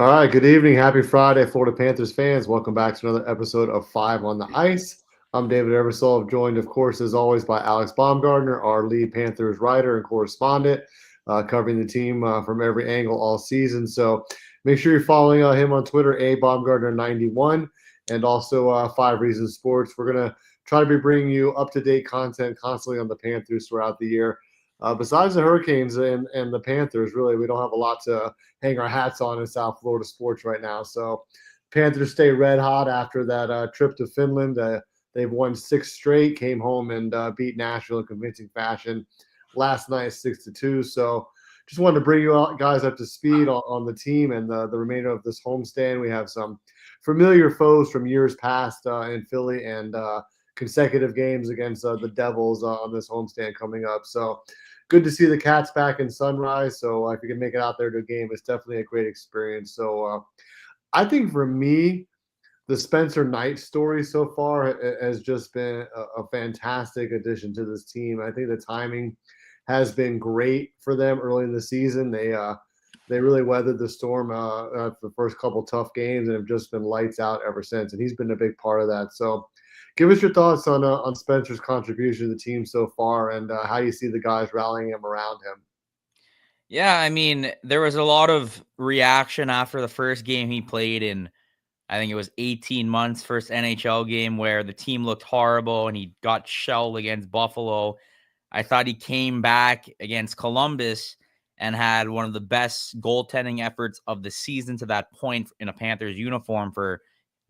All right, good evening. Happy Friday, Florida Panthers fans. Welcome back to another episode of Five on the Ice. I'm David Ebersol, joined, of course, as always, by Alex Baumgartner, our lead Panthers writer and correspondent, covering the team from every angle all season. So make sure you're following him on Twitter, Baumgartner91, and also Five Reasons Sports. We're going to try to be bringing you up-to-date content constantly on the Panthers throughout the year. Besides the Hurricanes and the Panthers, really, we don't have a lot to hang our hats on in South Florida sports right now. So Panthers stay red hot after that trip to Finland. They've won 6 straight, came home and beat Nashville in convincing fashion last night, 6-2. So just wanted to bring you guys up to speed on the team and the remainder of this homestand. We have some familiar foes from years past in Philly and consecutive games against the Devils on this homestand coming up. So good to see the Cats back in Sunrise. So if you can make it out there to a game, it's definitely a great experience. So I think for me, the Spencer Knight story so far has just been a fantastic addition to this team. I think the timing has been great for them early in the season. They really weathered the storm for the first couple tough games and have just been lights out ever since. And he's been a big part of that. So give us your thoughts on Spencer's contribution to the team so far and how you see the guys rallying him around him. Yeah, I mean, there was a lot of reaction after the first game he played in, I think it was 18 months, first NHL game, where the team looked horrible and he got shelled against Buffalo. I thought he came back against Columbus and had one of the best goaltending efforts of the season to that point in a Panthers uniform for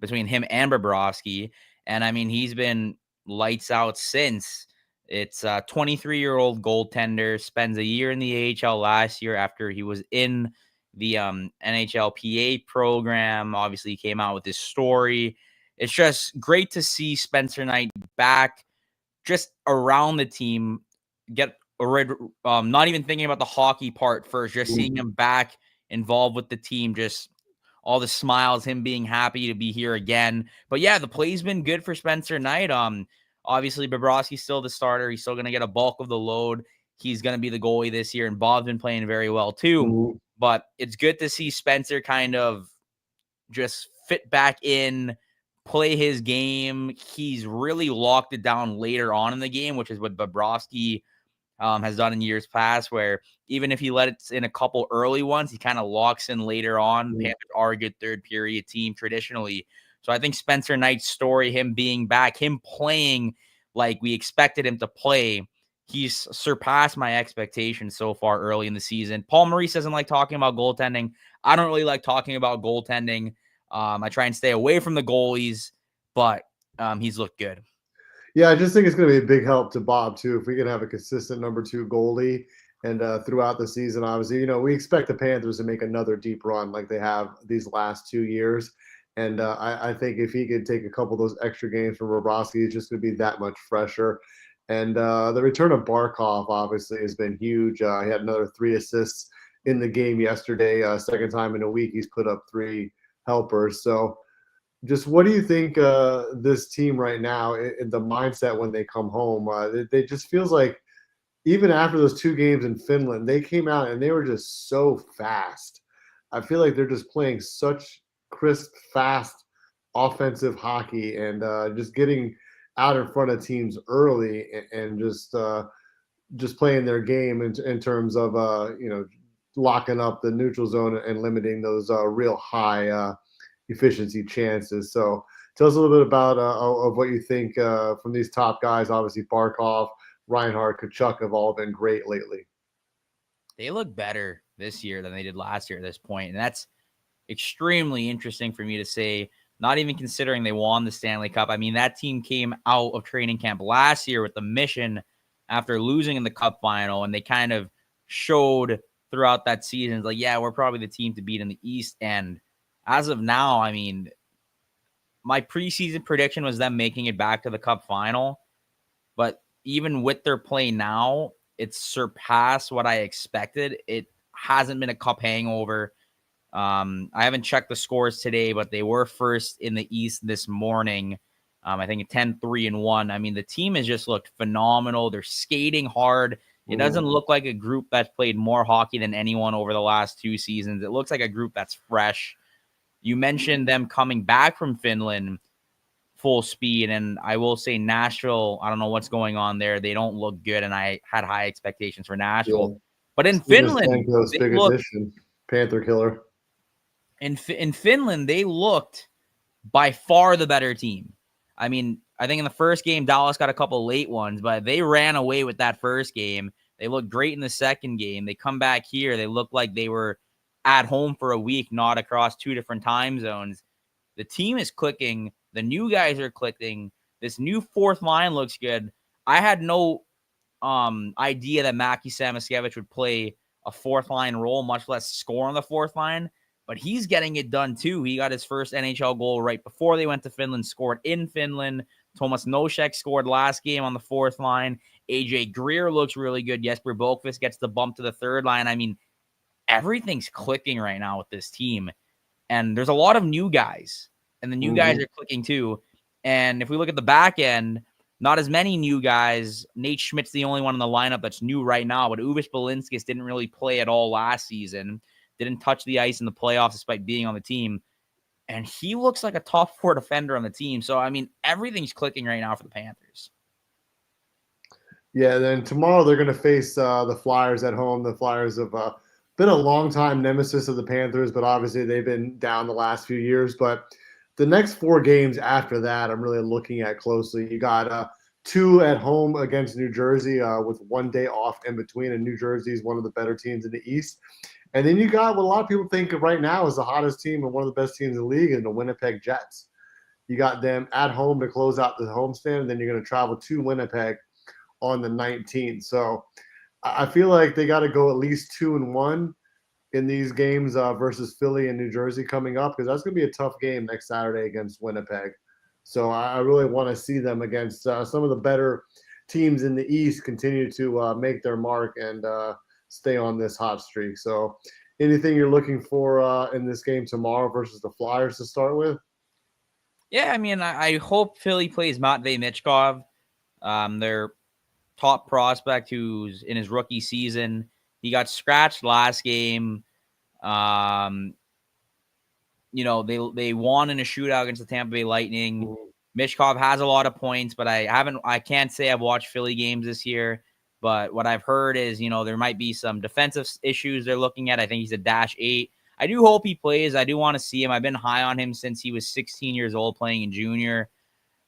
between him and Bobrovsky. And I mean, he's been lights out since. It's a 23-year-old goaltender, spends a year in the AHL last year after he was in the NHLPA program. Obviously, he came out with this story. It's just great to see Spencer Knight back just around the team, not even thinking about the hockey part first, just seeing him back involved with the team, just all the smiles, him being happy to be here again. But yeah, the play's been good for Spencer Knight. Obviously, Bobrovsky's still the starter. He's still going to get a bulk of the load. He's going to be the goalie this year, and Bob's been playing very well too. Mm-hmm. But it's good to see Spencer kind of just fit back in, play his game. He's really locked it down later on in the game, which is what Bobrovsky has done in years past, where even if he let it in a couple early ones, he kind of locks in later on. Mm-hmm. Panthers are a good third period team traditionally. So I think Spencer Knight's story, him being back, him playing like we expected him to play, he's surpassed my expectations so far early in the season. Paul Maurice doesn't like talking about goaltending. I don't really like talking about goaltending. I try and stay away from the goalies, but he's looked good. Yeah, I just think it's going to be a big help to Bob, too, if we can have a consistent number 2 goalie. And throughout the season, obviously, we expect the Panthers to make another deep run like they have these last 2 years. And I think if he could take a couple of those extra games from Bobrovsky, it's just going to be that much fresher. And the return of Barkov, obviously, has been huge. He had another 3 assists in the game yesterday. Second time in a week he's put up 3 helpers. So just what do you think this team right now, in the mindset when they come home? They just feels like even after those 2 games in Finland, they came out and they were just so fast. I feel like they're just playing such crisp, fast, offensive hockey and just getting out in front of teams early and just playing their game in terms of locking up the neutral zone and limiting those real high efficiency chances. So tell us a little bit about of what you think from these top guys. Obviously, Barkov, Reinhart, Tkachuk have all been great lately. They look better this year than they did last year at this point, and that's extremely interesting for me to say, not even considering they won the Stanley Cup. I mean, that team came out of training camp last year with the mission after losing in the Cup final, and they kind of showed throughout that season, like, yeah, we're probably the team to beat in the East. And as of now, I mean, my preseason prediction was them making it back to the Cup final, but even with their play now, it's surpassed what I expected. It hasn't been a Cup hangover. I haven't checked the scores today, but they were first in the East this morning. I think 10-3-1. I mean, the team has just looked phenomenal. They're skating hard. It doesn't look like a group that's played more hockey than anyone over the last 2 seasons. It looks like a group that's fresh. You mentioned them coming back from Finland full speed, and I will say Nashville, I don't know what's going on there. They don't look good, and I had high expectations for Yeah. Nashville. But in Steven Finland, Stamkos, they big looked addition. Panther killer. in Finland, they looked by far the better team. I mean, I think in the first game, Dallas got a couple late ones, but they ran away with that first game. They looked great in the second game. They come back here. They look like they were at home for a week, not across two different time zones. The team is clicking. The new guys are clicking. This new fourth line looks good. I had no idea that Maki Samoskevich would play a fourth line role, much less score on the fourth line. But he's getting it done too. He got his first NHL goal right before they went to Finland, scored in Finland. Thomas Nosek scored last game on the fourth line. AJ Greer looks really good. Jesper Boqvist gets the bump to the third line. I mean, everything's clicking right now with this team. And there's a lot of new guys, and the new guys are clicking too. And if we look at the back end, not as many new guys. Nate Schmidt's the only one in the lineup that's new right now, but Uvis Balinskis didn't really play at all last season. Didn't touch the ice in the playoffs despite being on the team. And he looks like a top four defender on the team. So, I mean, everything's clicking right now for the Panthers. Yeah, then tomorrow they're going to face the Flyers at home. The Flyers have been a long-time nemesis of the Panthers, but obviously they've been down the last few years. But the next 4 games after that, I'm really looking at closely. You got 2 at home against New Jersey with 1 day off in between, and New Jersey is one of the better teams in the East. And then you got what a lot of people think of right now as the hottest team and one of the best teams in the league in the Winnipeg Jets. You got them at home to close out the homestand, and then you're going to travel to Winnipeg on the 19th. So I feel like they got to go at least 2-1 in these games versus Philly and New Jersey coming up, because that's going to be a tough game next Saturday against Winnipeg. So I really want to see them against some of the better teams in the East continue to make their mark and stay on this hot streak. So anything you're looking for in this game tomorrow versus the Flyers to start with? Yeah, I mean, I hope Philly plays Matvei Michkov. Their top prospect who's in his rookie season. He got scratched last game. They won in a shootout against the Tampa Bay Lightning. Michkov has a lot of points, but I can't say I've watched Philly games this year. But what I've heard is, there might be some defensive issues they're looking at. I think he's a -8. I do hope he plays. I do want to see him. I've been high on him since he was 16 years old playing in junior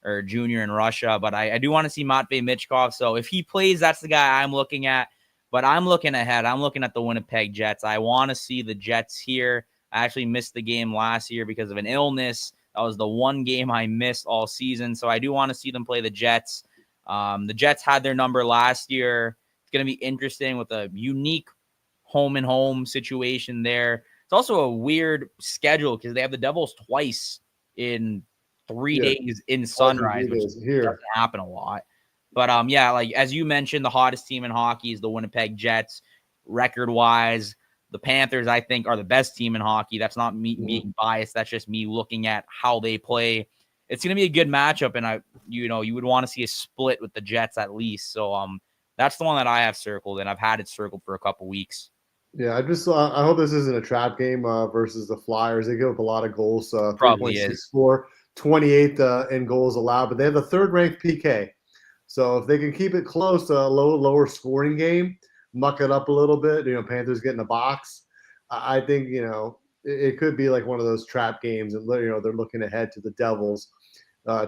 in Russia. But I do want to see Matvei Michkov. So if he plays, that's the guy I'm looking at. But I'm looking ahead. I'm looking at the Winnipeg Jets. I want to see the Jets here. I actually missed the game last year because of an illness. That was the one game I missed all season. So I do want to see them play the Jets. The Jets had their number last year. It's going to be interesting with a unique home and home situation there. It's also a weird schedule because they have the Devils twice in 3 days in Sunrise, which doesn't happen a lot. But like as you mentioned, the hottest team in hockey is the Winnipeg Jets. Record-wise, the Panthers, I think, are the best team in hockey. That's not me being biased. That's just me looking at how they play. It's going to be a good matchup, and you would want to see a split with the Jets at least. So that's the one that I have circled, and I've had it circled for a couple weeks. Yeah, I hope this isn't a trap game versus the Flyers. They give up a lot of goals, Probably is 28th in goals allowed, but they have the third-ranked PK. So if they can keep it close, a lower scoring game, muck it up a little bit, Panthers get in the box, I think, it could be like one of those trap games, and they're looking ahead to the Devils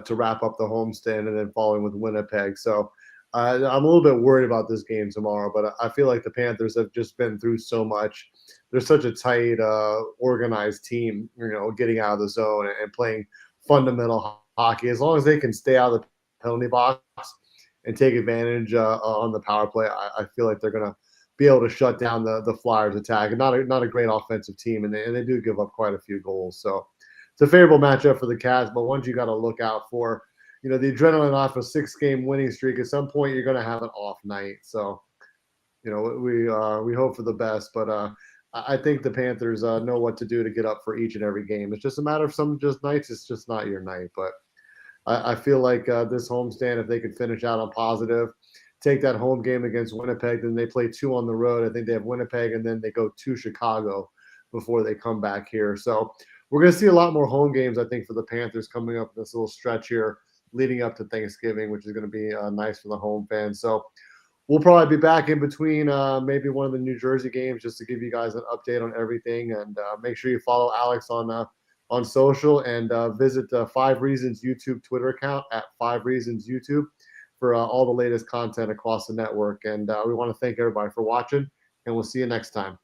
to wrap up the homestand and then following with Winnipeg. So I'm a little bit worried about this game tomorrow, but I feel like the Panthers have just been through so much. They're such a tight, organized team, getting out of the zone and playing fundamental hockey. As long as they can stay out of the penalty box and take advantage on the power play, I feel like they're going to be able to shut down the Flyers' attack. And not a great offensive team, and they do give up quite a few goals. So it's a favorable matchup for the Cavs, but ones you got to look out for. The adrenaline off a 6-game winning streak. At some point, you're going to have an off night. So, we hope for the best, but I think the Panthers know what to do to get up for each and every game. It's just a matter of some just nights. It's just not your night, but I feel like this homestand, if they could finish out on positive, take that home game against Winnipeg, then they play 2 on the road. I think they have Winnipeg, and then they go to Chicago before they come back here. So we're going to see a lot more home games, I think, for the Panthers coming up this little stretch here leading up to Thanksgiving, which is going to be nice for the home fans. So we'll probably be back in between maybe one of the New Jersey games just to give you guys an update on everything. And make sure you follow Alex on social and visit 5 Reasons YouTube Twitter account at 5 Reasons YouTube for all the latest content across the network. And we want to thank everybody for watching, and we'll see you next time.